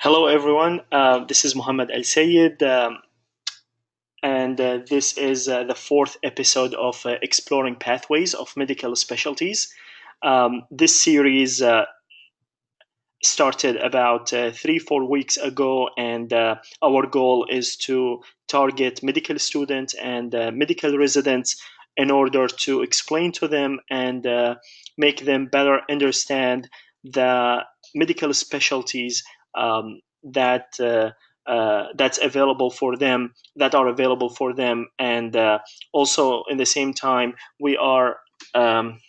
Hello, everyone. This is Muhammad Al-Sayid, and this is the fourth episode of Exploring Pathways of Medical Specialties. This series started about 3-4 weeks ago, and our goal is to target medical students and medical residents in order to explain to them and make them better understand the medical specialties that's available for them, that are available for them, and also in the same time um,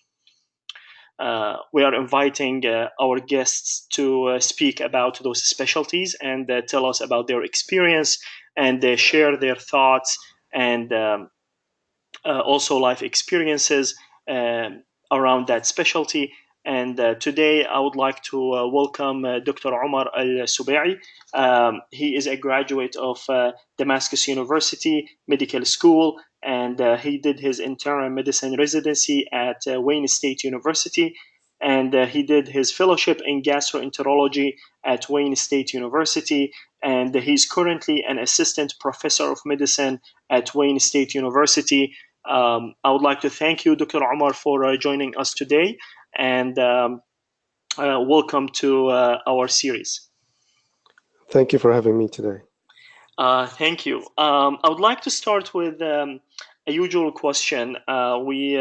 we are inviting our guests to speak about those specialties and tell us about their experience and share their thoughts and also life experiences around that specialty. And today I would like to welcome Dr. Omar Al-Subee. He is a graduate of Damascus University Medical School, and he did his internal medicine residency at Wayne State University. And he did his fellowship in gastroenterology at Wayne State University. And he's currently an assistant professor of medicine at Wayne State University. I would like to thank you, Dr. Omar, for joining us today, and welcome to our series. Thank you for having me today. Thank you. I would like to start with a usual question. We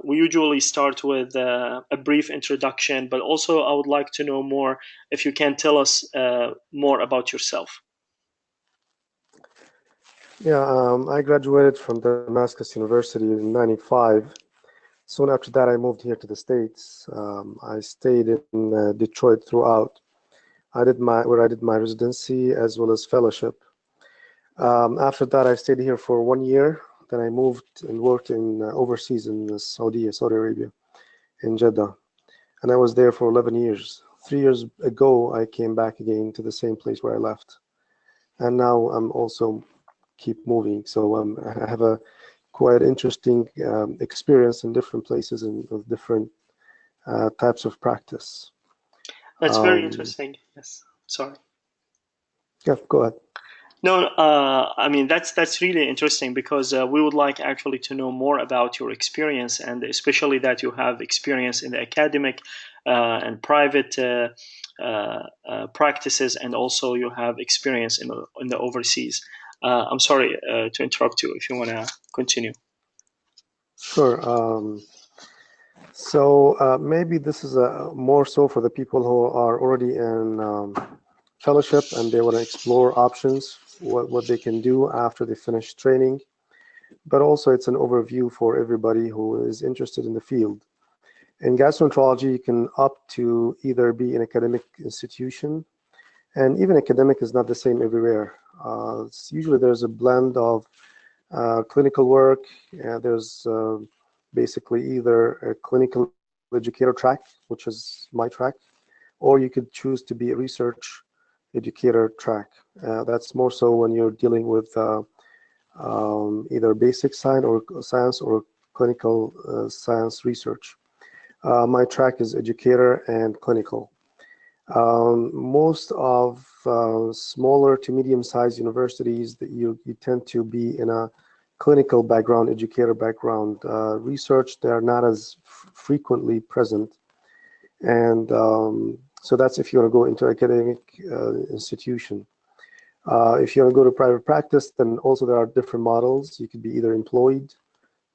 usually start with a brief introduction, but also I would like to know more if you can tell us more about yourself. Yeah, I graduated from Damascus University in '95. Soon after that, I moved here to the States. I stayed in Detroit throughout. I did my residency as well as fellowship. After that, I stayed here for 1 year. Then I moved and worked in overseas in Saudi Arabia, in Jeddah, and I was there for 11 years. 3 years ago, I came back again to the same place where I left, and now I'm also keep moving. So I have a quite interesting experience in different places and with different types of practice. That's very interesting. Yes. Sorry. Yeah, go ahead. No, I mean that's really interesting because we would like actually to know more about your experience, and especially that you have experience in the academic and private practices, and also you have experience in the overseas. I'm sorry to interrupt you if you want to continue. Sure. So maybe this is more so for the people who are already in fellowship and they want to explore options, what they can do after they finish training. But also it's an overview for everybody who is interested in the field. In gastroenterology, you can opt to either be an academic institution, and even academic is not the same everywhere. Usually there's a blend of clinical work. There's basically either a clinical educator track, which is my track, or you could choose to be a research educator track. That's more so when you're dealing with either basic science or clinical science research. My track is educator and clinical. Most of smaller to medium-sized universities that you tend to be in a clinical background, educator background. Research, they're not as frequently present. And so that's if you want to go into academic institution. If you want to go to private practice, then also there are different models. You could be either employed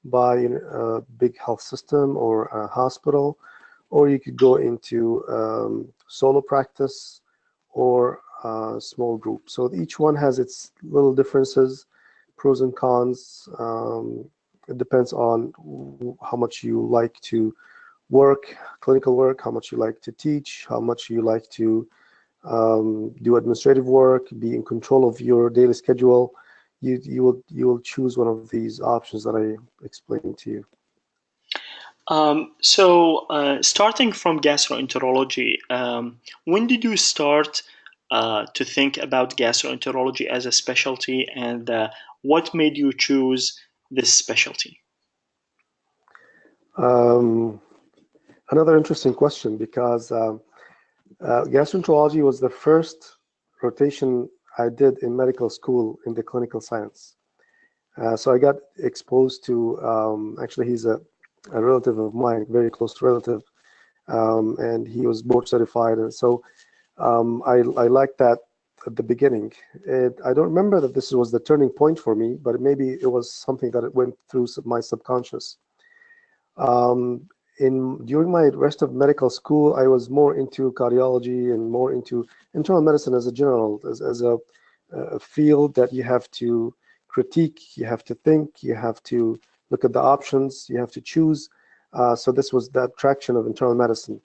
by a big health system or a hospital, or you could go into solo practice or small group. So each one has its little differences, pros and cons. It depends on how much you like to work, clinical work, how much you like to teach, how much you like to do administrative work, be in control of your daily schedule. You will choose one of these options that I explained to you. So starting from gastroenterology, when did you start to think about gastroenterology as a specialty, and what made you choose this specialty? Another interesting question, because Gastroenterology was the first rotation I did in medical school in the clinical science. So I got exposed to, actually he's a relative of mine, very close relative, and he was board certified. And so I liked that at the beginning. I don't remember that this was the turning point for me, but maybe it was something that it went through my subconscious. During my rest of medical school, I was more into cardiology and more into internal medicine as a general, as a field that you have to critique, you have to think, you have to look at the options, you have to choose. So this was the attraction of internal medicine.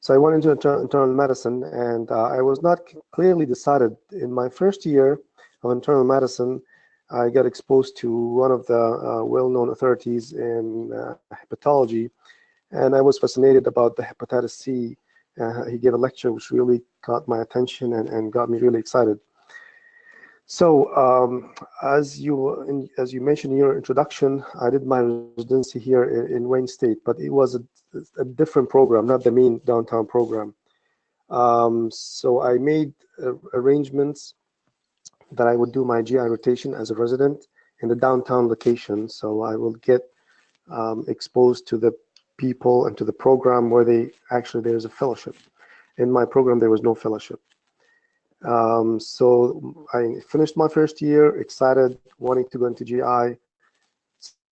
So I went into internal medicine, and I was not clearly decided. In my first year of internal medicine, I got exposed to one of the well-known authorities in hepatology, and I was fascinated about the hepatitis C. He gave a lecture which really caught my attention and got me really excited. So as you mentioned in your introduction, I did my residency here in Wayne State, but it was a different program, not the main downtown program. So I made arrangements that I would do my GI rotation as a resident in the downtown location. So I will get exposed to the people and to the program where there's a fellowship. In my program, there was no fellowship. So I finished my first year, excited, wanting to go into GI,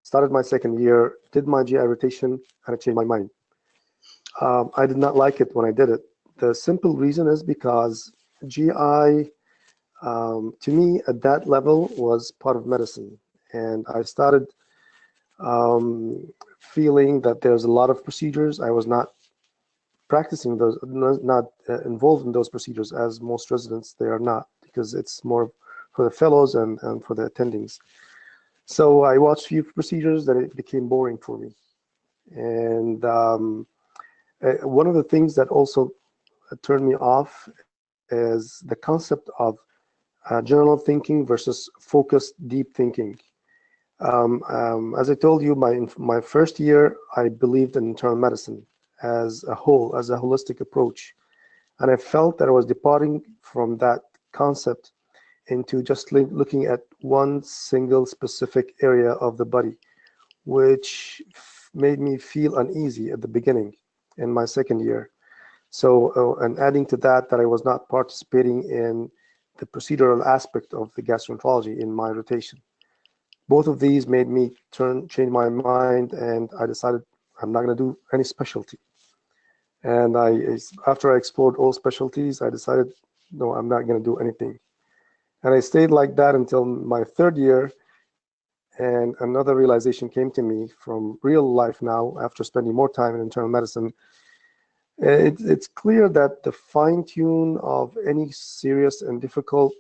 started my second year, did my GI rotation, and I changed my mind. I did not like it when I did it. The simple reason is because GI, to me, at that level, was part of medicine. And I started feeling that there's a lot of procedures. I was not practicing those, not involved in those procedures as most residents, they are not, because it's more for the fellows and for the attendings. So I watched few procedures that it became boring for me. And one of the things that also turned me off is the concept of general thinking versus focused deep thinking. As I told you, my first year, I believed in internal medicine as a whole, as a holistic approach. And I felt that I was departing from that concept into just looking at one single specific area of the body, which made me feel uneasy at the beginning in my second year. So, and adding to that, that I was not participating in the procedural aspect of the gastroenterology in my rotation. Both of these made me change my mind, and I decided I'm not going to do any specialty. And after I explored all specialties, I decided, no, I'm not going to do anything. And I stayed like that until my third year. And another realization came to me from real life now, after spending more time in internal medicine. It's clear that the fine tune of any serious and difficult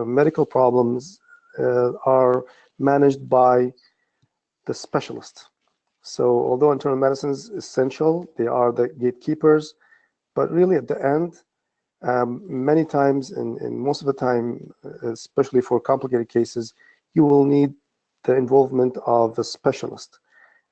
medical problems are managed by the specialist. So although internal medicine is essential, they are the gatekeepers, but really at the end, many times, and most of the time, especially for complicated cases, you will need the involvement of the specialist.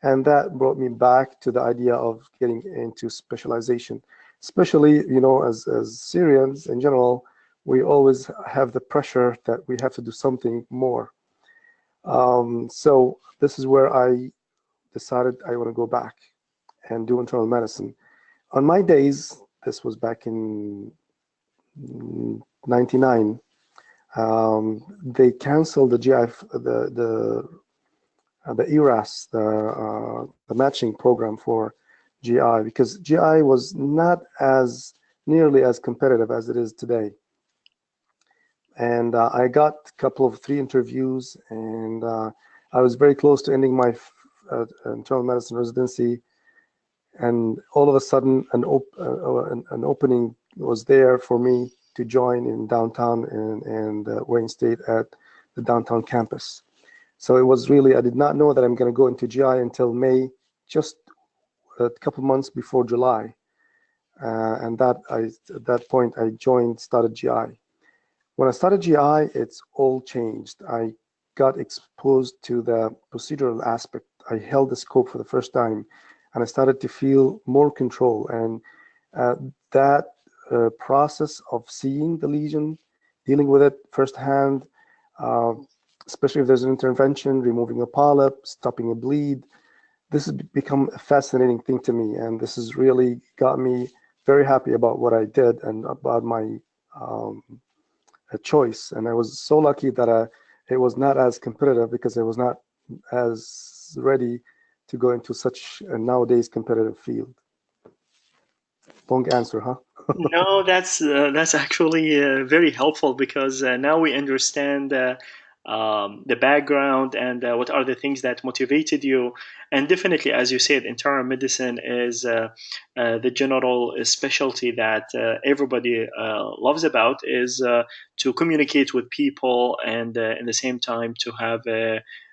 And that brought me back to the idea of getting into specialization. Especially, as Syrians in general, we always have the pressure that we have to do something more. So this is where I decided I want to go back and do internal medicine. On my days, this was back in 99, they canceled the GI, the ERAS, the matching program for GI, because GI was not as nearly as competitive as it is today. And I got a couple of 3 interviews, and I was very close to ending my internal medicine residency. And all of a sudden, an opening was there for me to join in downtown and Wayne State at the downtown campus. So it was really, I did not know that I'm going to go into GI until May, just a couple months before July. And at that point, I started GI. When I started GI, it's all changed. I got exposed to the procedural aspect. I held the scope for the first time, and I started to feel more control. And Uh, that process of seeing the lesion, dealing with it firsthand, uh, especially if there's an intervention, removing a polyp, stopping a bleed, this has become a fascinating thing to me, and this has really got me very happy about what I did and about my um, choice. And I was so lucky that it was not as competitive because I was not as ready to go into such a nowadays competitive field. Long answer, huh? No, that's actually very helpful because now we understand the background and what are the things that motivated you. And definitely, as you said, internal medicine is the general specialty that everybody loves about is to communicate with people and in the same time to have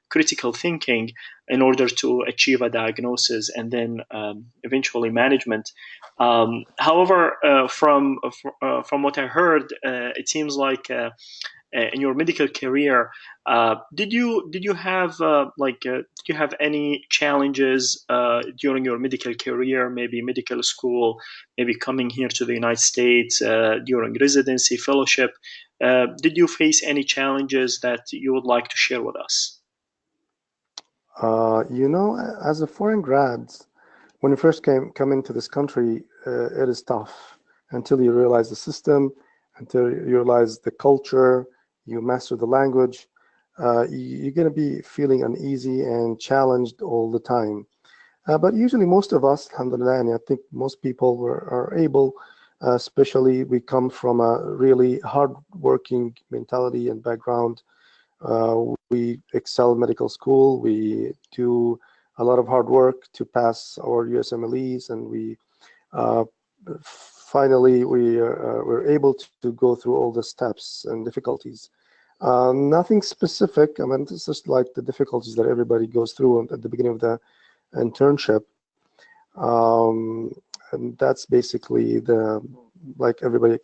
critical thinking in order to achieve a diagnosis and then eventually management. However, from what I heard, it seems like in your medical career, did you have did you have any challenges during your medical career? Maybe medical school, maybe coming here to the United States during residency, fellowship. Did you face any challenges that you would like to share with us? You know, as a foreign grad, when you first come into this country, it is tough until you realize the system, until you realize the culture, you master the language. You're going to be feeling uneasy and challenged all the time. But usually, most of us, alhamdulillah, and I think most people are able, especially we come from a really hard-working mentality and background. We excel medical school. We do a lot of hard work to pass our USMLEs, and we uh, finally we're able to go through all the steps and difficulties. Nothing specific. I mean, it's just like the difficulties that everybody goes through at the beginning of the internship. Um, and that's basically the like everybody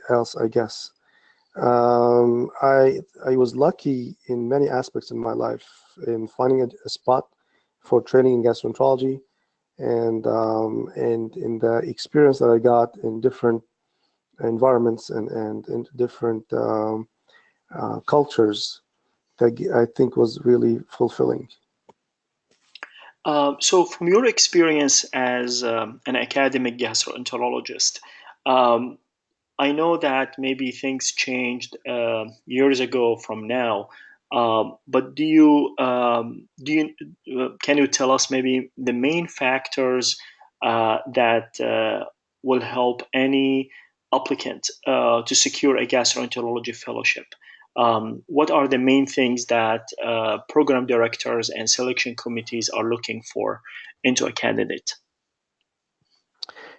else, I guess. I was lucky in many aspects in my life in finding a spot for training in gastroenterology, and in the experience that I got in different environments and in different cultures that I think was really fulfilling. So, from your experience as an academic gastroenterologist, um, I know that maybe things changed years ago from now, but can you tell us maybe the main factors that will help any applicant to secure a gastroenterology fellowship? What are the main things that program directors and selection committees are looking for into a candidate?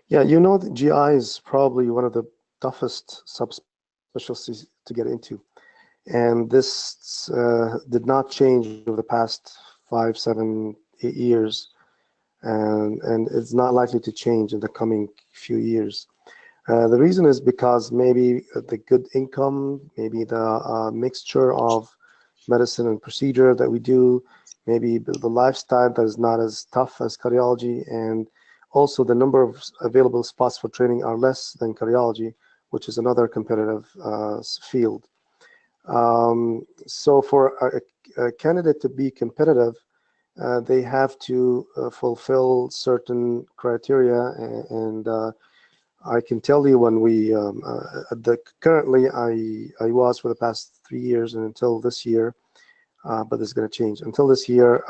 Yeah, you know, the GI is probably one of the toughest subspecialties to get into. And this did not change over the past 5, 7, 8 years. And it's not likely to change in the coming few years. The reason is because maybe the good income, maybe the mixture of medicine and procedure that we do, maybe the lifestyle that is not as tough as cardiology, and also the number of available spots for training are less than cardiology, which is another competitive field. So for a candidate to be competitive, they have to fulfill certain criteria, and I can tell you when we currently I was for the past 3 years and until this year, but this is going to change. Until this year,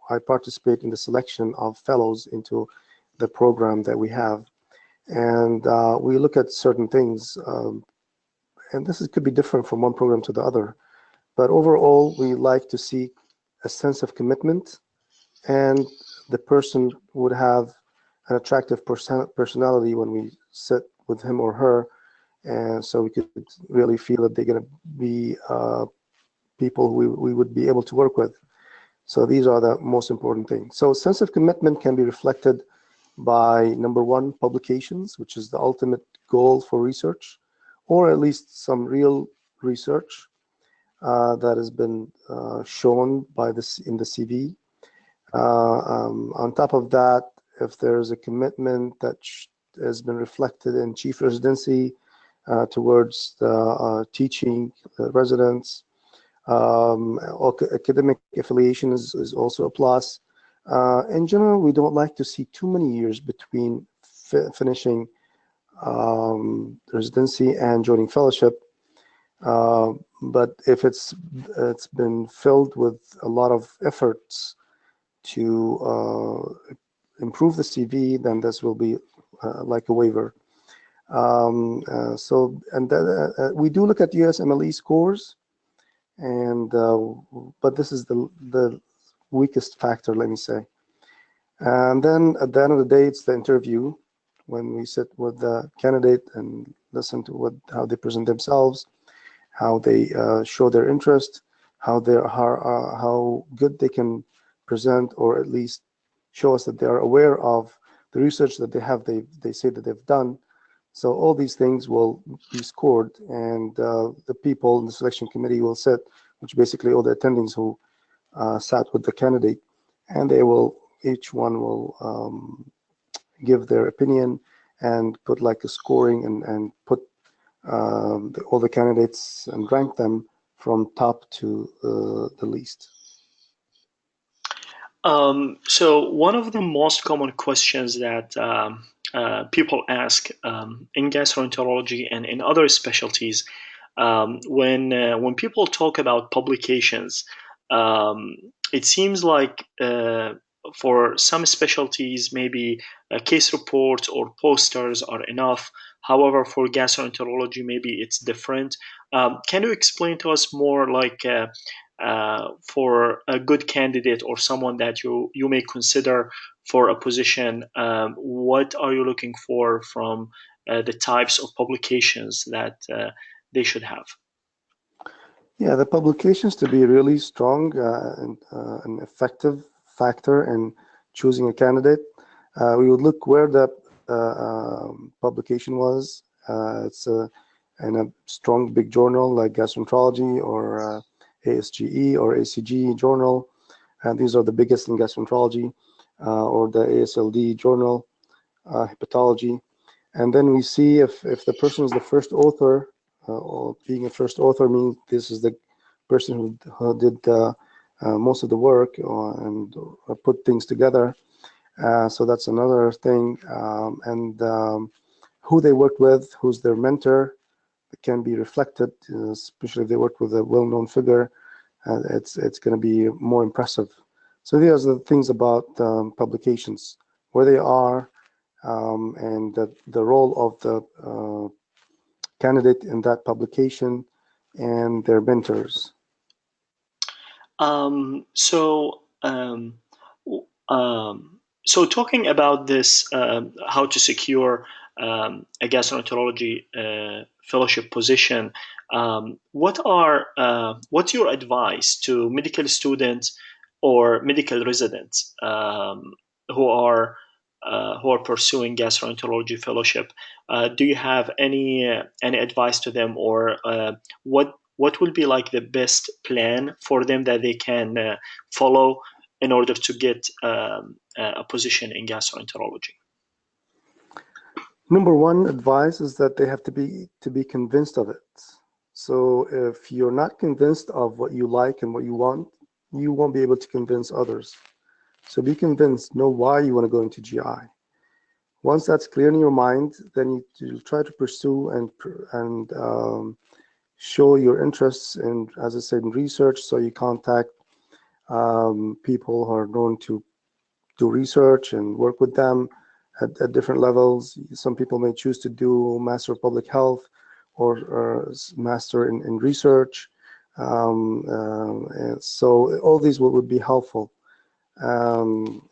I participate in the selection of fellows into the program that we have, and we look at certain things, and could be different from one program to the other. But overall, we like to see a sense of commitment, and the person would have an attractive personality when we sit with him or her, and so we could really feel that they're going to be people we would be able to work with. So these are the most important things. So sense of commitment can be reflected by number one, publications, which is the ultimate goal for research, or at least some real research that has been shown by this in the CV. On top of that, if there's a commitment that has been reflected in chief residency towards the teaching residents. Academic affiliation is also a plus. In general, we don't like to see too many years between finishing residency and joining fellowship. But if it's been filled with a lot of efforts to improve the CV, then this will be like a waiver. We do look at USMLE scores, and but this is the weakest factor, let me say. And then at the end of the day, it's the interview, when we sit with the candidate and listen to how they present themselves, how they show their interest, how good they can present, or at least show us that they are aware of the research that they say that they've done. So all these things will be scored, and the people in the selection committee will sit, which basically all the attendings who sat with the candidate, and each one will give their opinion and put like a scoring and put all the candidates and rank them from top to the least. So one of the most common questions that people ask in gastroenterology and in other specialties, when people talk about publications, it seems like for some specialties, maybe case reports or posters are enough. However, for gastroenterology, maybe it's different. Can you explain to us more, like for a good candidate or someone that you may consider for a position, what are you looking for from the types of publications that they should have? Yeah, the publications to be really strong and an effective factor in choosing a candidate. We would look where the publication was. It's in a strong big journal like Gastroenterology or ASGE or ACG journal, and these are the biggest in gastroenterology, or the ASLD journal, hepatology. And then we see if the person is the first author, or being a first author means this is the person who did most of the work and put things together. So that's another thing. Who they worked with, who's their mentor, it can be reflected, especially if they work with a well-known figure. It's going to be more impressive. So these are the things about publications, where they are, and the role of the candidate in that publication, and their mentors. So, so talking about this, how to secure a gastroenterology fellowship position, what's your advice to medical students or medical residents who are pursuing gastroenterology fellowship? Do you have any advice to them, or what will be like the best plan for them that they can follow in order to get a position in gastroenterology? Number one advice is that they have to be convinced of it. So if you're not convinced of what you like and what you want, you won't be able to convince others. So be convinced, know why you want to go into GI. Once that's clear in your mind, then you try to pursue and show your interests in, as I said, in research. So you contact people who are known to do research and work with them at different levels. Some people may choose to do Master of Public Health or Master in Research. And so all these would be helpful. And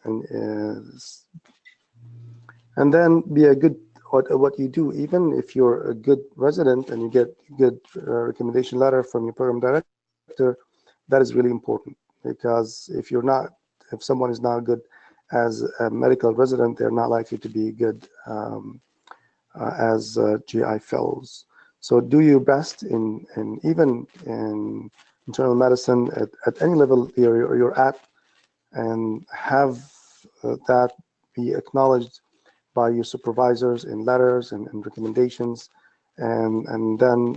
then be a good what you do. Even if you're a good resident and you get good recommendation letter from your program director, that is really important, because if someone is not good as a medical resident, they're not likely to be good as GI fellows. So do your best in even in internal medicine at any level you're at, and have that be acknowledged by your supervisors in letters and recommendations, and then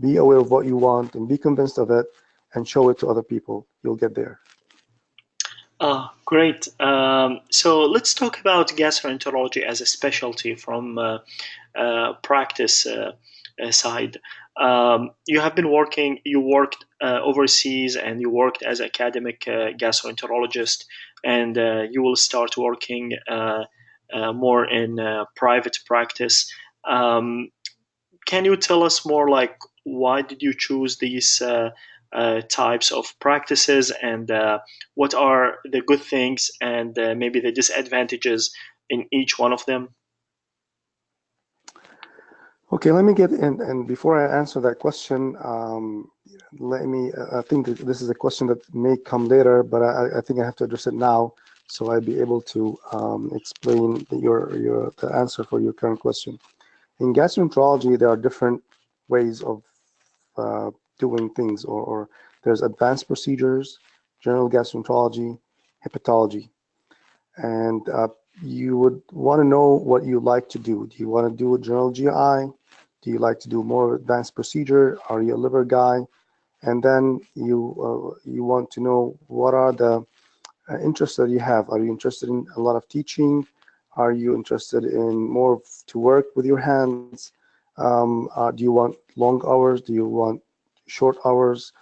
be aware of what you want and be convinced of it and show it to other people. You'll get there. Great. So let's talk about gastroenterology as a specialty from practice side. You have been working, you worked overseas and you worked as academic gastroenterologist, and you will start working more in private practice. Can you tell us more, like, why did you choose these types of practices, and what are the good things and maybe the disadvantages in each one of them? Okay, let me get in, and before I answer that question, I think that this is a question that may come later, but I think I have to address it now, so I'd be able to explain the answer for your current question. In gastroenterology, there are different ways of doing things, or there's advanced procedures, general gastroenterology, hepatology, and you would want to know what you like to do. Do you want to do a general GI? Do you like to do more advanced procedure? Are you a liver guy? And then you want to know what are the interests that you have. Are you interested in a lot of teaching? Are you interested in more to work with your hands? Do you want long hours? Do you want short hours?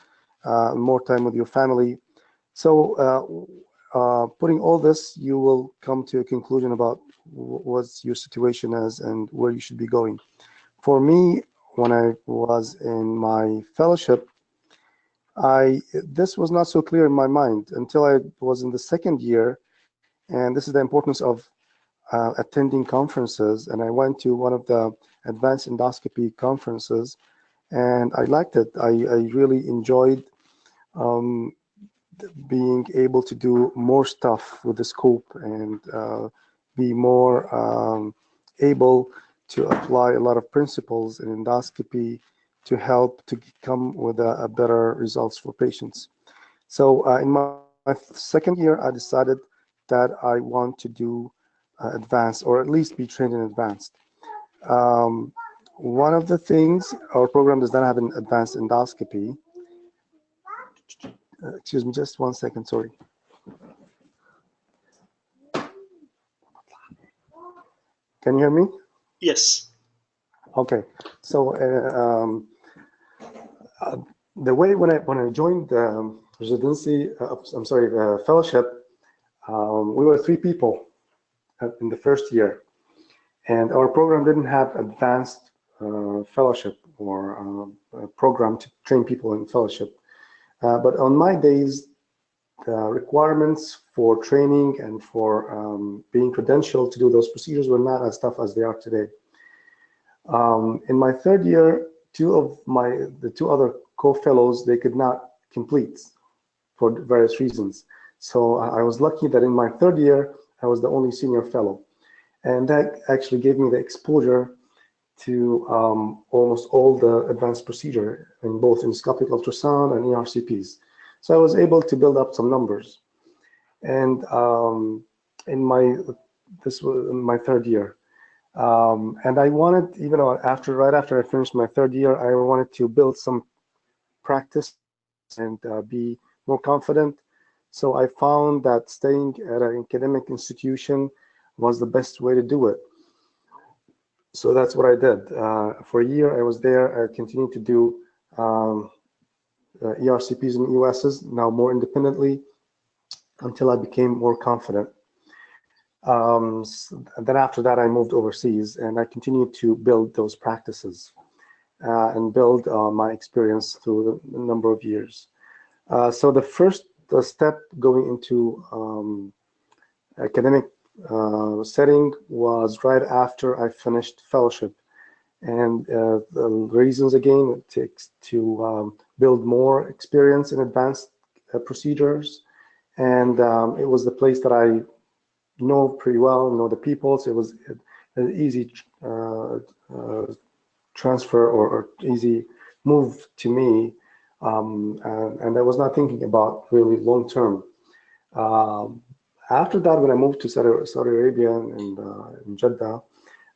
More time with your family? So putting all this, you will come to a conclusion about what your situation is and where you should be going. For me, when I was in my fellowship, this was not so clear in my mind until I was in the second year, and this is the importance of attending conferences. And I went to one of the advanced endoscopy conferences, and I liked it. I really enjoyed um, being able to do more stuff with the scope and be more able to apply a lot of principles in endoscopy to help to come with a better results for patients. So in my second year, I decided that I want to do advanced, or at least be trained in advanced. Um, One of the things, our program does not have an advanced endoscopy. Excuse me, just 1 second, sorry. Can you hear me? Yes. Okay, so the way when I joined the residency, I'm sorry, fellowship, we were 3 people in the first year, and our program didn't have advanced fellowship or a program to train people in fellowship. But on my days, the requirements for training and for being credentialed to do those procedures were not as tough as they are today. In my third year, the two other co-fellows, they could not complete for various reasons. So I was lucky that in my third year, I was the only senior fellow. And that actually gave me the exposure to almost all the advanced procedure in both endoscopic ultrasound and ERCPs. So I was able to build up some numbers. And this was in my third year. And I wanted, even right after I finished my third year, I wanted to build some practice and be more confident. So I found that staying at an academic institution was the best way to do it. So that's what I did. For a year, I was there. I continued to do ERCPs and EUSs, now more independently, until I became more confident. Then after that, I moved overseas, and I continued to build those practices and build my experience through a number of years. So the first step going into academic setting was right after I finished fellowship. And the reasons, again, it takes to build more experience in advanced procedures. And it was the place that I know pretty well, know the people, so it was an easy transfer or easy move to me. And I was not thinking about really long term. After that, when I moved to Saudi Arabia and in Jeddah,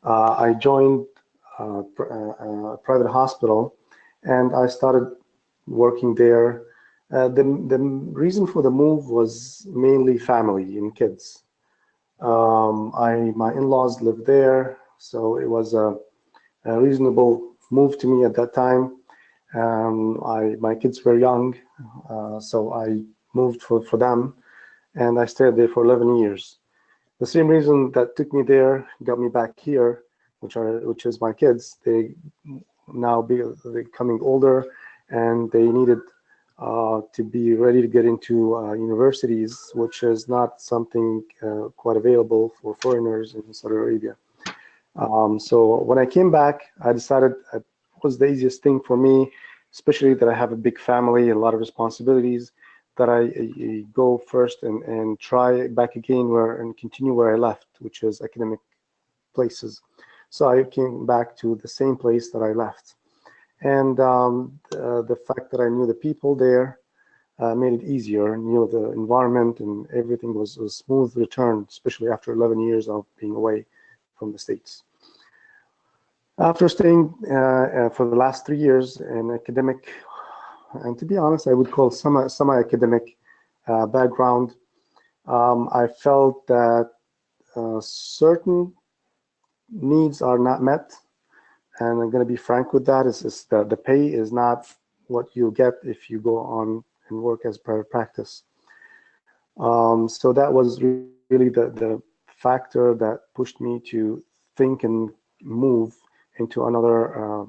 I joined a private hospital, and I started working there. The reason for the move was mainly family and kids. My in-laws lived there, so it was a reasonable move to me at that time. My kids were young, so I moved for them, and I stayed there for 11 years. The same reason that took me there got me back here, which is my kids. They now becoming older, and they needed to be ready to get into universities, which is not something quite available for foreigners in Saudi Arabia. So when I came back, I decided it was the easiest thing for me, especially that I have a big family, a lot of responsibilities, that I go first and try back again and continue where I left, which is academic places. So I came back to the same place that I left. And the fact that I knew the people there made it easier, knew the environment, and everything was a smooth return, especially after 11 years of being away from the States. After staying for the last 3 years in academic, and to be honest, I would call semi-academic background, I felt that certain needs are not met, and I'm going to be frank with that. Is that the pay is not what you get if you go on and work as private practice. So that was really the factor that pushed me to think and move into another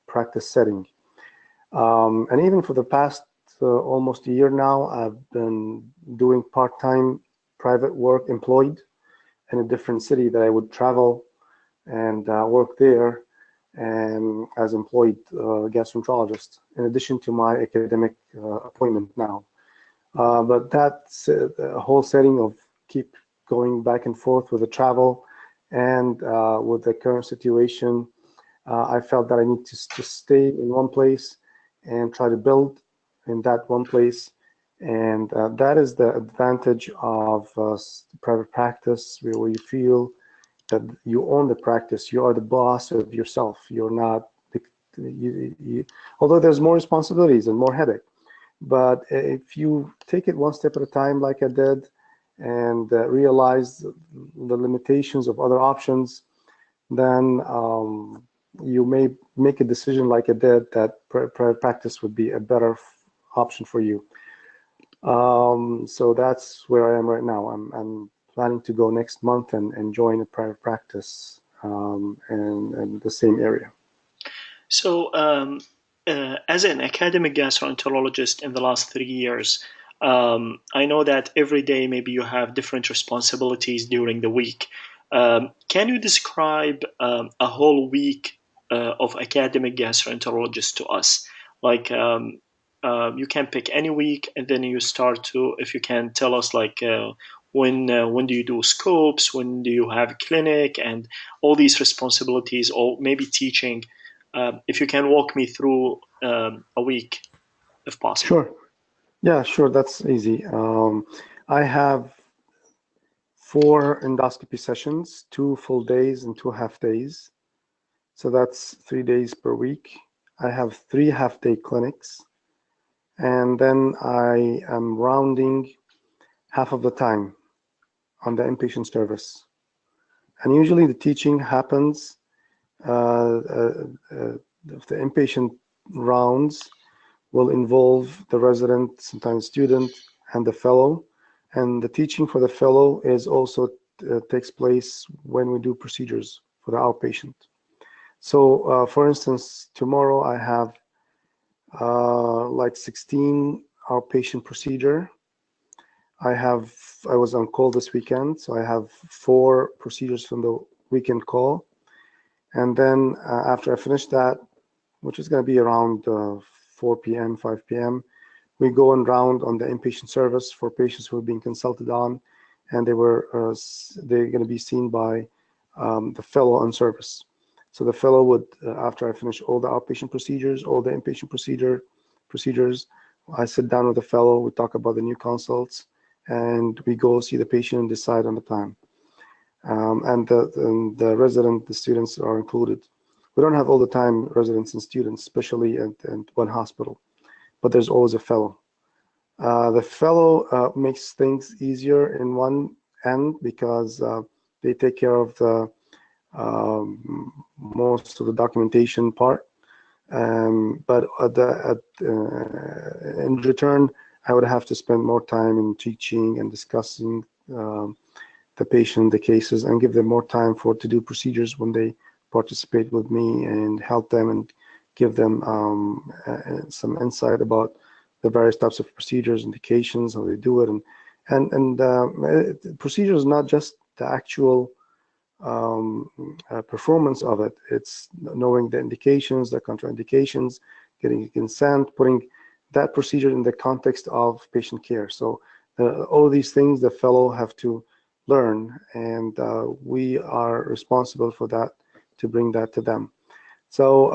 practice setting. And even for the past almost a year now, I've been doing part-time private work employed in a different city that I would travel and work there and as employed gastroenterologist, in addition to my academic appointment now. But that's a whole setting of keep going back and forth with the travel and with the current situation. I felt that I need to stay in one place and try to build in that one place. And that is the advantage of private practice, where you feel that you own the practice. You are the boss of yourself. You're not, although there's more responsibilities and more headache. But if you take it one step at a time, like I did, and realize the limitations of other options, then you may make a decision like I did that private practice would be a better option for you. So that's where I am right now. I'm planning to go next month and join a private practice in the same area. So, as an academic gastroenterologist in the last 3 years, I know that every day maybe you have different responsibilities during the week. Can you describe a whole week of academic gastroenterologist to us? Like, you can pick any week, and then you start to, if you can tell us, like, when do you do scopes, when do you have clinic, and all these responsibilities, or maybe teaching. If you can walk me through a week, if possible. Sure. Yeah, sure. That's easy. I have 4 endoscopy sessions, 2 full days and 2 half days. So that's 3 days per week. I have 3 half-day clinics, and then I am rounding half of the time on the inpatient service. And usually the teaching happens, the inpatient rounds will involve the resident, sometimes student, and the fellow. And the teaching for the fellow is also takes place when we do procedures for the outpatient. So for instance, tomorrow I have like 16 outpatient procedure. I was on call this weekend, so I have 4 procedures from the weekend call. And then after I finish that, which is going to be around 4 p.m., 5 p.m., we go and round on the inpatient service for patients who are being consulted on, and they're going to be seen by the fellow on service. So the fellow would, after I finish all the outpatient procedures, all the inpatient procedures, I sit down with the fellow, we talk about the new consults, and we go see the patient and decide on the plan. And the resident, the students are included. We don't have all the time residents and students, especially at one hospital, but there's always a fellow. The fellow makes things easier in one end because they take care of the most of the documentation part. But in return, I would have to spend more time in teaching and discussing the patient, the cases, and give them more time to do procedures when they participate with me, and help them and give them some insight about the various types of procedures, indications, how they do it, and procedure is not just the actual performance of it. It's knowing the indications, the contraindications, getting consent, putting that procedure in the context of patient care. So all these things the fellow have to learn, and we are responsible for that, to bring that to them. So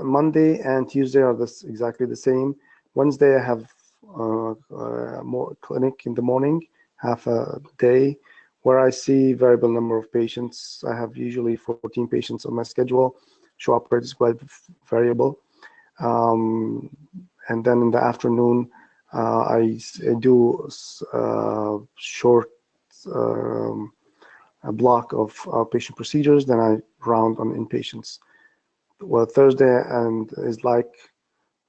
Monday and Tuesday are exactly the same. Wednesday I have more clinic in the morning, half a day, where I see variable number of patients. I have usually 14 patients on my schedule. Show up rate is quite variable. And then in the afternoon, I do short a block of outpatient procedures, then I round on inpatients. Well, Thursday and is like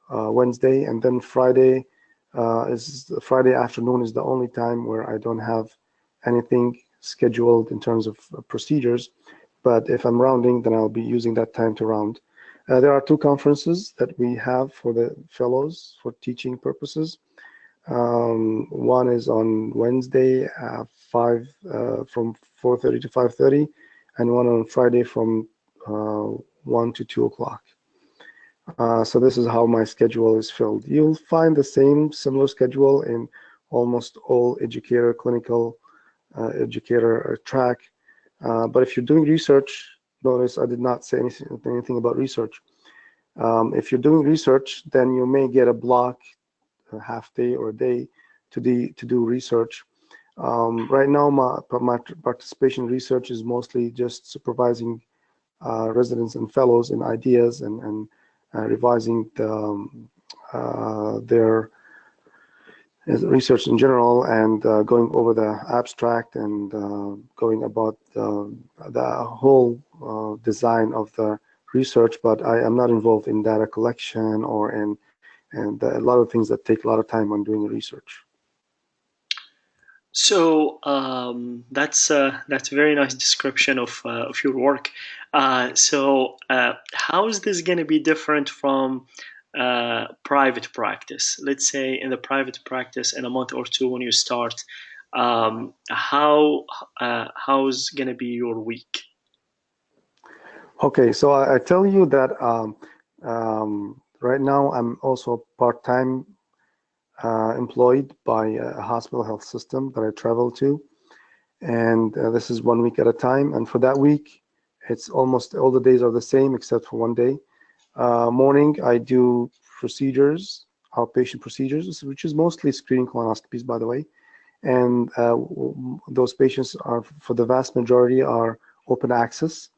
Wednesday, and then Friday afternoon is the only time where I don't have anything scheduled in terms of procedures. But if I'm rounding, then I'll be using that time to round. There are two conferences that we have for the fellows for teaching purposes. One is on Wednesday at from 4:30 to 5:30, and one on Friday from 1 to 2 o'clock. So this is how my schedule is filled. You'll find the same similar schedule in almost all educator, clinical educator track. But if you're doing research, notice I did not say anything about research. If you're doing research, then you may get a block, a half day or a day to do research. Right now, my participation in research is mostly just supervising residents and fellows in ideas and revising their research in general, and going over the abstract, and going about the whole design of the research. But I am not involved in data collection or in a lot of things that take a lot of time when doing research. So that's a very nice description of your work. So how is this going to be different from private practice? Let's say in the private practice, in a month or two when you start, how's going to be your week? Okay, so I tell you that right now I'm also part-time employed by a hospital health system that I travel to, and this is 1 week at a time. And for that week, it's almost all the days are the same except for one day. Morning, I do procedures, outpatient procedures, which is mostly screening colonoscopies, by the way. And those patients are, for the vast majority, are open access.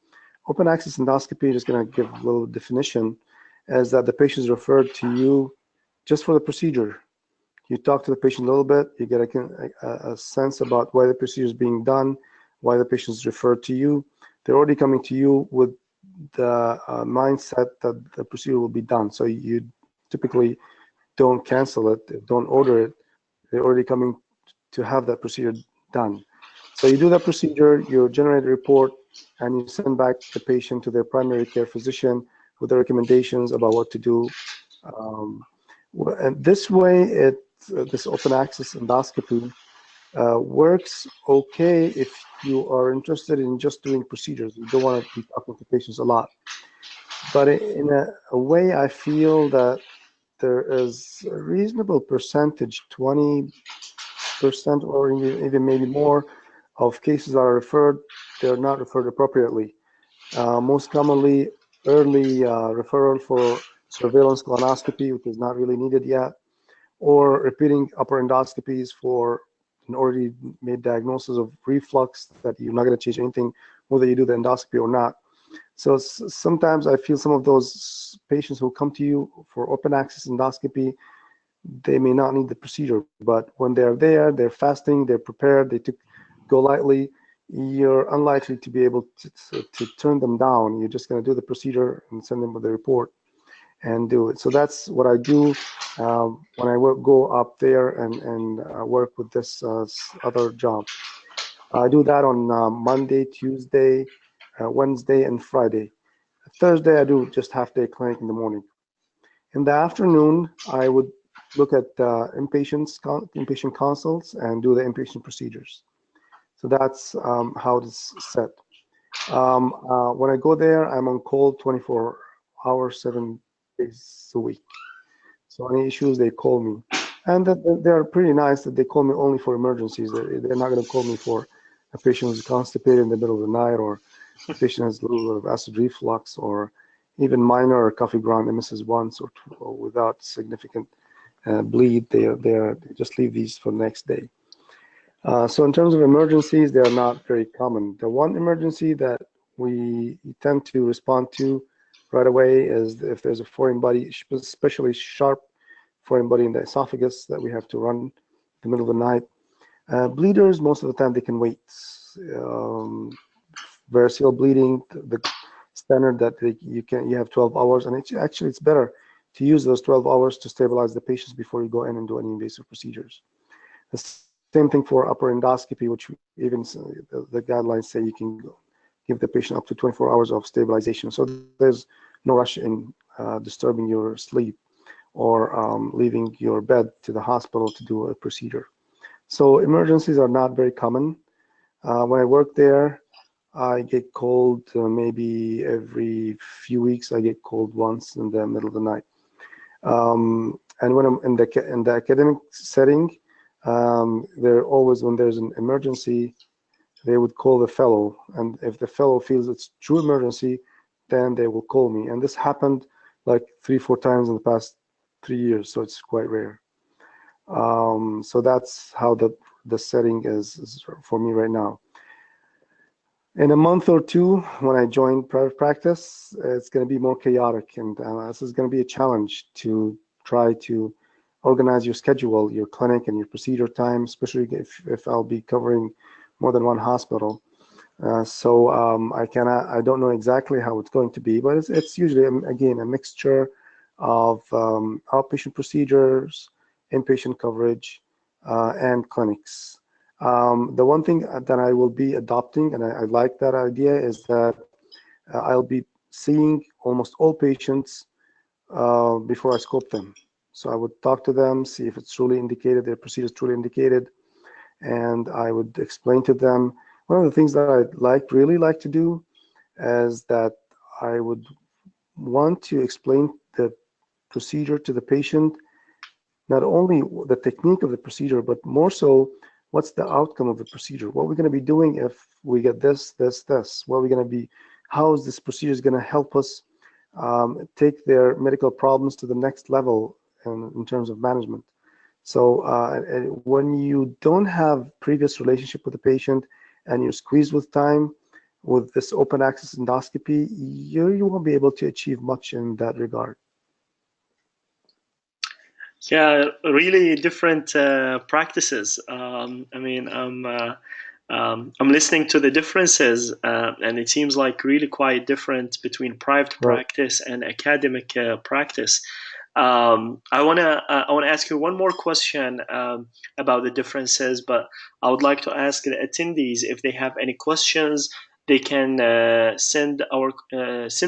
Open access endoscopy, just going to give a little definition, is that the patient is referred to you just for the procedure. You talk to the patient a little bit, you get a sense about why the procedure is being done, why the patient is referred to you. They're already coming to you with the mindset that the procedure will be done. So you typically don't cancel it, don't order it. They're already coming to have that procedure done. So you do that procedure, you generate a report, and you send back the patient to their primary care physician with the recommendations about what to do. And this way, this open access endoscopy works okay if you are interested in just doing procedures. You don't want to be talking to patients a lot. But in a way, I feel that there is a reasonable percentage, 20% or even maybe more, of cases that are referred, they're not referred appropriately. Most commonly, early referral for surveillance colonoscopy, which is not really needed yet, or repeating upper endoscopies for an already made diagnosis of reflux that you're not going to change anything whether you do the endoscopy or not. So sometimes I feel some of those patients who come to you for open access endoscopy, they may not need the procedure, but when they're there, they're fasting, they're prepared, they go lightly, you're unlikely to be able to turn them down. You're just going to do the procedure and send them with the report and do it. So that's what I do when I go up there and work with this other job. I do that on Monday, Tuesday, Wednesday, and Friday. Thursday, I do just half-day clinic in the morning. In the afternoon, I would look at inpatient consults and do the inpatient procedures. So that's how it's set. When I go there, I'm on call 24 hours, 7 days a week. So any issues, they call me. And they're pretty nice that they call me only for emergencies. They're not going to call me for a patient who's constipated in the middle of the night, or a patient has a little bit of acid reflux, or even minor coffee ground emesis once or two, or without significant bleed. They just leave these for the next day. So in terms of emergencies, they are not very common. The one emergency that we tend to respond to right away is if there's a foreign body, especially sharp foreign body in the esophagus that we have to run in the middle of the night. Bleeders, most of the time they can wait. Variceal bleeding, the standard that you have 12 hours, and it's better to use those 12 hours to stabilize the patients before you go in and do any invasive procedures. The same thing for upper endoscopy, which even the guidelines say you can give the patient up to 24 hours of stabilization. So there's no rush in disturbing your sleep or leaving your bed to the hospital to do a procedure. So emergencies are not very common. When I work there, I get called maybe every few weeks. I get called once in the middle of the night. And when I'm in the academic setting, they're always, when there's an emergency, they would call the fellow, and if the fellow feels it's true emergency, then they will call me. And this happened like 3-4 times in the past 3 years, so it's quite rare. So that's how the setting is for me right now. In a month or two, when I join private practice, it's going to be more chaotic, and this is going to be a challenge to try to organize your schedule, your clinic, and your procedure time, especially if I'll be covering more than one hospital. So I don't know exactly how it's going to be, but it's usually, again, a mixture of outpatient procedures, inpatient coverage, and clinics. The one thing that I will be adopting, and I like that idea, is that I'll be seeing almost all patients before I scope them. So I would talk to them, see if it's truly indicated, their procedure is truly indicated, and I would explain to them. One of the things that I really like to do is that I would want to explain the procedure to the patient, not only the technique of the procedure, but more so, what's the outcome of the procedure? What we're going to be doing if we get this. What are we going to be, how is this procedure is going to help us take their medical problems to the next level in terms of management. So when you don't have previous relationship with the patient and you're squeezed with time with this open access endoscopy, you won't be able to achieve much in that regard. Yeah, really different practices. I'm listening to the differences, and it seems like really quite different between private practice and academic practice. I wanna ask you one more question about the differences, but I would like to ask the attendees if they have any questions. They can send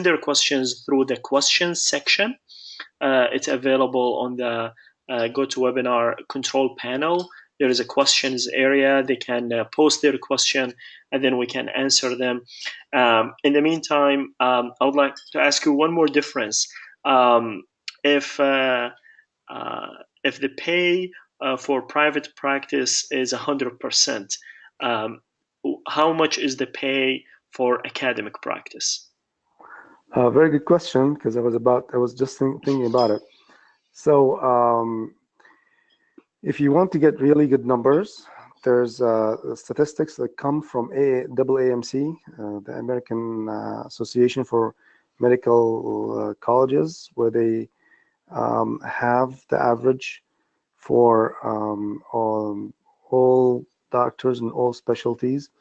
their questions through the questions section. It's available on the GoToWebinar control panel. There is a questions area. They can post their question, and then we can answer them. In the meantime, I would like to ask you one more difference. If the pay for private practice is 100%, how much is the pay for academic practice? Very good question, because I was just thinking about it. So If you want to get really good numbers, there's statistics that come from AAMC, the American Association for Medical Colleges, where they have the average for all doctors and all specialties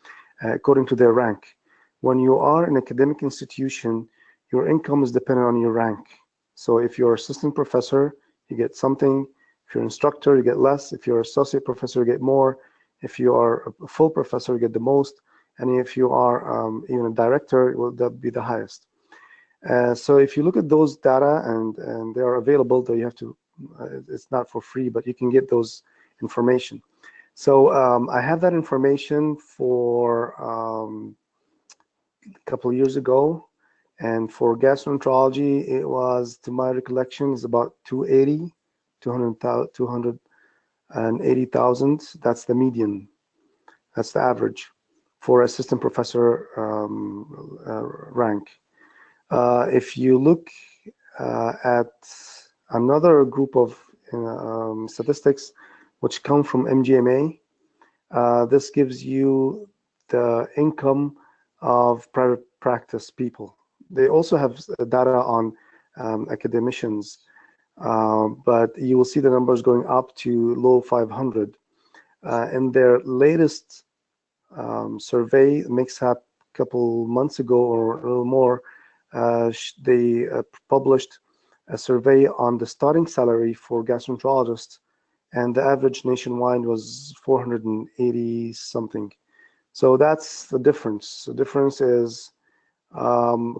according to their rank. When you are an academic institution, your income is dependent on your rank. So if you're assistant professor, you get something. If you're instructor, you get less. If you're associate professor, you get more. If you are a full professor, you get the most. And if you are even a director, well, that be the highest. So if you look at those data and they are available, though you have to, it's not for free, but you can get those information. So I have that information for a couple of years ago. And for gastroenterology, it was, to my recollection, is about 280,000. That's the median. That's the average for assistant professor rank. If you look at another group of statistics which come from MGMA, this gives you the income of private practice people. They also have data on academicians, but you will see the numbers going up to low 500. In their latest survey, MixHap a couple months ago or a little more, they published a survey on the starting salary for gastroenterologists, and the average nationwide was 480 something. So that's the difference. The difference is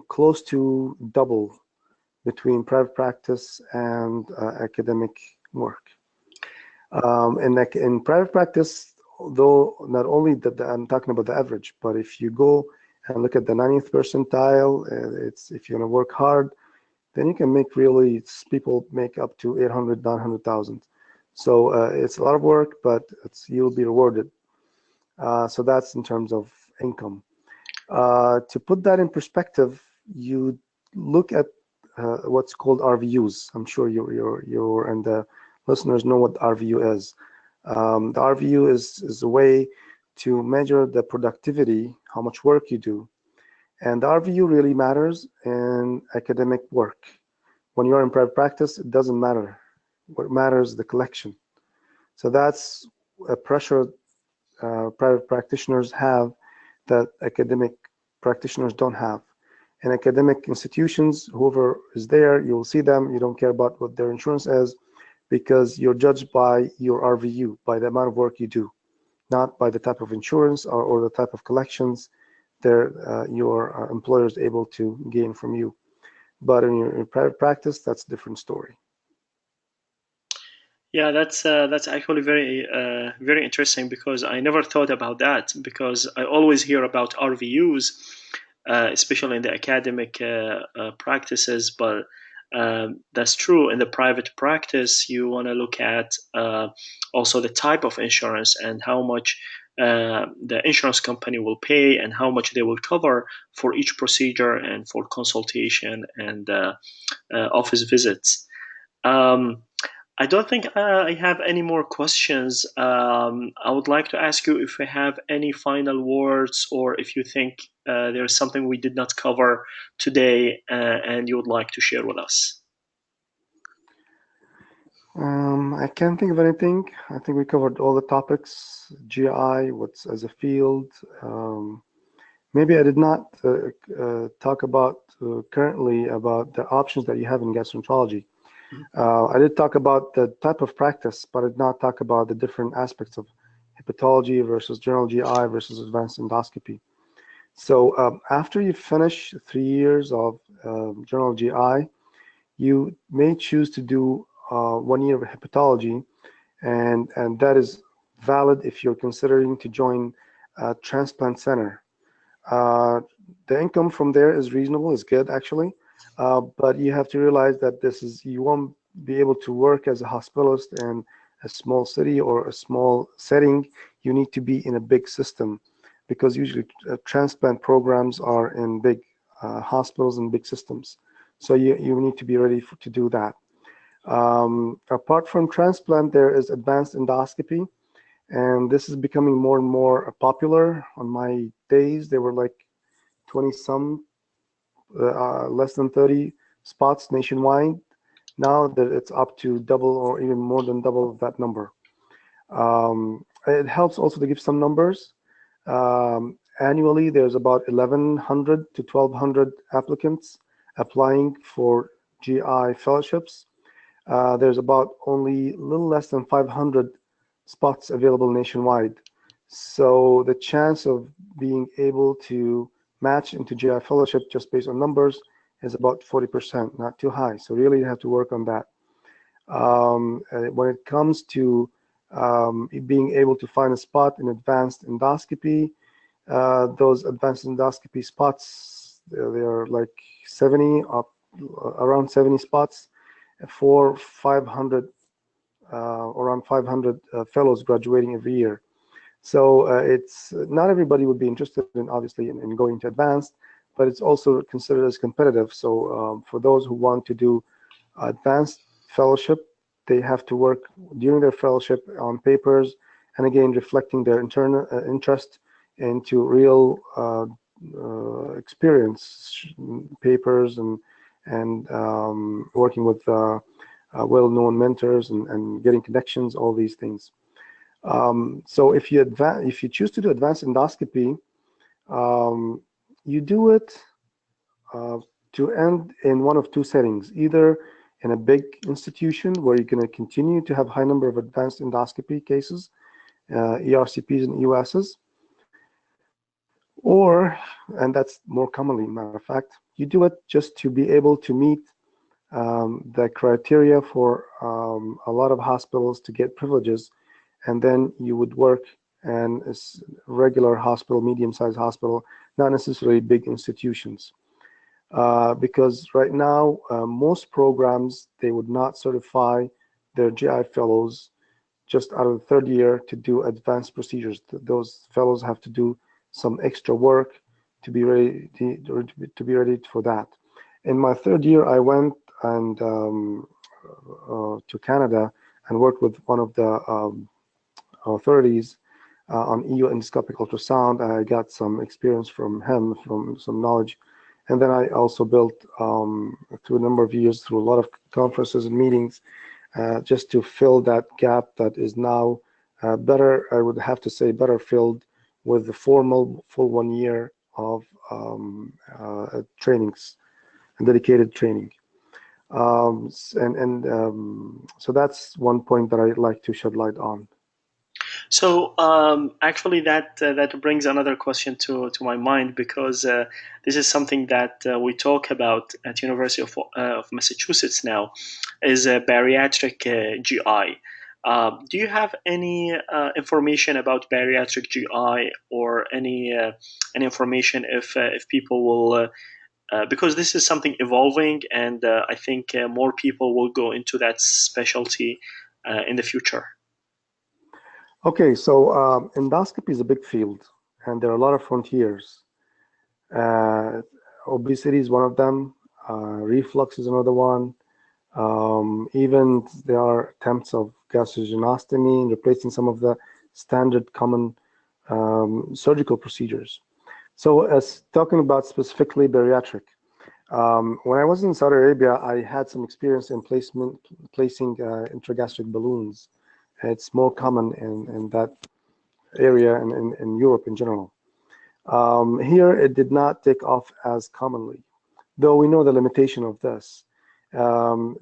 close to double between private practice and academic work. In private practice, though, not only that I'm talking about the average, but if you go and look at the 90th percentile, it's if you want to work hard, then you can make really, people make up to 800, 900,000. So it's a lot of work, but you'll be rewarded. So that's in terms of income. To put that in perspective, you look at what's called RVUs. I'm sure you and the listeners know what RVU is. The RVU is a way to measure the productivity, how much work you do. And the RVU really matters in academic work. When you're in private practice, it doesn't matter. What matters is the collection. So that's a pressure private practitioners have that academic practitioners don't have. In academic institutions, whoever is there, you'll see them. You don't care about what their insurance is because you're judged by your RVU, by the amount of work you do, not by the type of insurance or the type of collections your employer is able to gain from you. But in your private practice, that's a different story. Yeah, that's actually very interesting because I never thought about that because I always hear about RVUs, especially in the academic practices. But that's true in the private practice. You want to look at also the type of insurance and how much the insurance company will pay and how much they will cover for each procedure and for consultation and office visits. Um, I don't think I have any more questions. I would like to ask you if you have any final words or if you think there's something we did not cover today and you would like to share with us. I can't think of anything. I think we covered all the topics, GI, what's as a field. Maybe I did not talk about currently about the options that you have in gastroenterology. I did talk about the type of practice, but I did not talk about the different aspects of hepatology versus general GI versus advanced endoscopy. So after you finish 3 years of general GI, you may choose to do 1 year of hepatology, and that is valid if you're considering to join a transplant center. The income from there is reasonable, is good actually, but you have to realize that you won't be able to work as a hospitalist in a small city or a small setting. You need to be in a big system because usually transplant programs are in big hospitals and big systems. So you need to be ready to do that. Apart from transplant, there is advanced endoscopy, and this is becoming more and more popular. On my days, there were like 20 some, less than 30 spots nationwide. Now that it's up to double or even more than double that number. It helps also to give some numbers. Annually, there's about 1,100 to 1,200 applicants applying for GI fellowships. There's about only a little less than 500 spots available nationwide. So the chance of being able to match into GI fellowship just based on numbers is about 40%, not too high. So really you have to work on that. When it comes to being able to find a spot in advanced endoscopy, those advanced endoscopy spots, they are like 70, around 70 spots for 500, around 500 fellows graduating every year. So it's not everybody would be interested in, obviously, in going to advanced, but it's also considered as competitive. So for those who want to do advanced fellowship, they have to work during their fellowship on papers, and again, reflecting their internal interest into real experience, papers, and working with well-known mentors and getting connections, all these things. So if you choose to do advanced endoscopy, you do it to end in one of two settings, either in a big institution where you're going to continue to have high number of advanced endoscopy cases, ERCPs and EUSs, or, and that's more commonly, matter of fact, you do it just to be able to meet the criteria for a lot of hospitals to get privileges, and then you would work in a regular hospital, medium-sized hospital, not necessarily big institutions. Because right now, most programs, they would not certify their GI fellows just out of the third year to do advanced procedures. Those fellows have to do some extra work to be ready to be ready for that. In my third year, I went and to Canada and worked with one of the authorities on EU endoscopic ultrasound. I got some experience from him, from some knowledge. And then I also built, through a number of years, through a lot of conferences and meetings, just to fill that gap that is now better, I would have to say, better filled with the formal full 1 year of trainings and dedicated training. So that's one point that I'd like to shed light on. So actually, that brings another question to my mind, because this is something that we talk about at University of Massachusetts now, is bariatric GI. Do you have any information about bariatric GI, or any information if people will? Because this is something evolving, and I think more people will go into that specialty in the future. Okay, so endoscopy is a big field, and there are a lot of frontiers. Obesity is one of them. Reflux is another one. Even there are attempts of gastroenterostomy, replacing some of the standard common surgical procedures. So as talking about specifically bariatric, when I was in Saudi Arabia, I had some experience in placing intragastric balloons. It's more common in that area and in Europe in general. Here, it did not take off as commonly, though we know the limitation of this.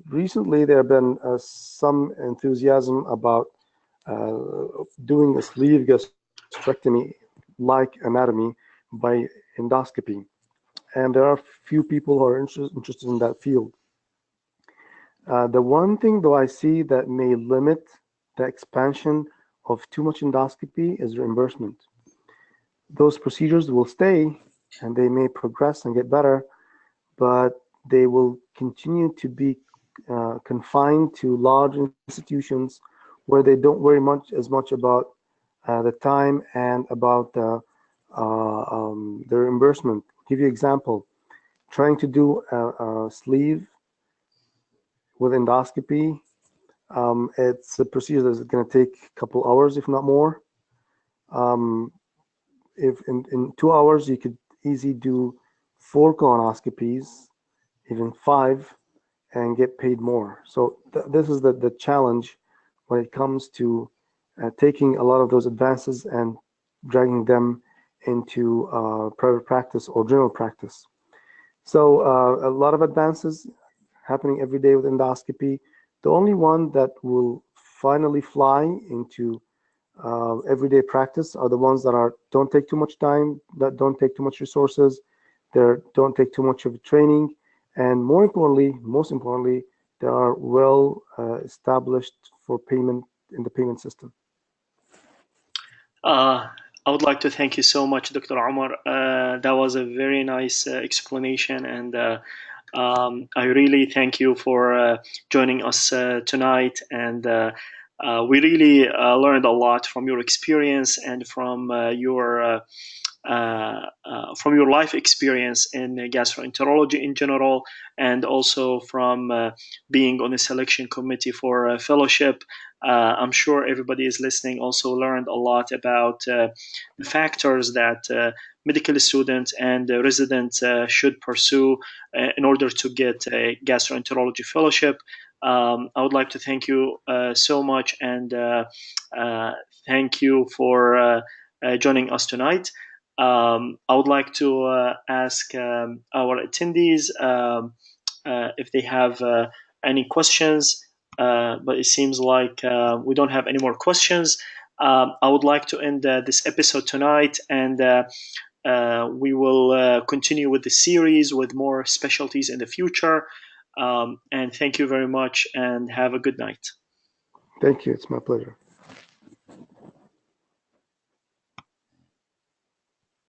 Recently, there have been some enthusiasm about doing a sleeve gastrectomy-like anatomy by endoscopy. And there are few people who are interested in that field. The one thing, though, I see that may limit the expansion of too much endoscopy is reimbursement. Those procedures will stay, and they may progress and get better, but they will continue to be confined to large institutions where they don't worry as much about the time and about the reimbursement. I'll give you an example. Trying to do a sleeve with endoscopy, it's a procedure that's going to take a couple hours, if not more. If in 2 hours you could easily do 4 colonoscopies, even 5, and get paid more. So this is the challenge when it comes to taking a lot of those advances and dragging them into private practice or general practice. So a lot of advances happening every day with endoscopy. The only one that will finally fly into everyday practice are the ones that don't take too much time, that don't take too much resources, they don't take too much of training, and most importantly, they are well established for payment in the payment system. I would like to thank you so much, Dr. Omar. That was a very nice explanation, and I really thank you for joining us tonight. And we really learned a lot from your experience and from your life experience in gastroenterology in general, and also from being on the selection committee for a fellowship. I'm sure everybody is listening also learned a lot about the factors that medical students and residents should pursue in order to get a gastroenterology fellowship. I would like to thank you so much, and thank you for joining us tonight. I would like to ask our attendees if they have any questions, but it seems like we don't have any more questions. I would like to end this episode tonight, and we will continue with the series with more specialties in the future. And thank you very much, and have a good night. Thank you. It's my pleasure.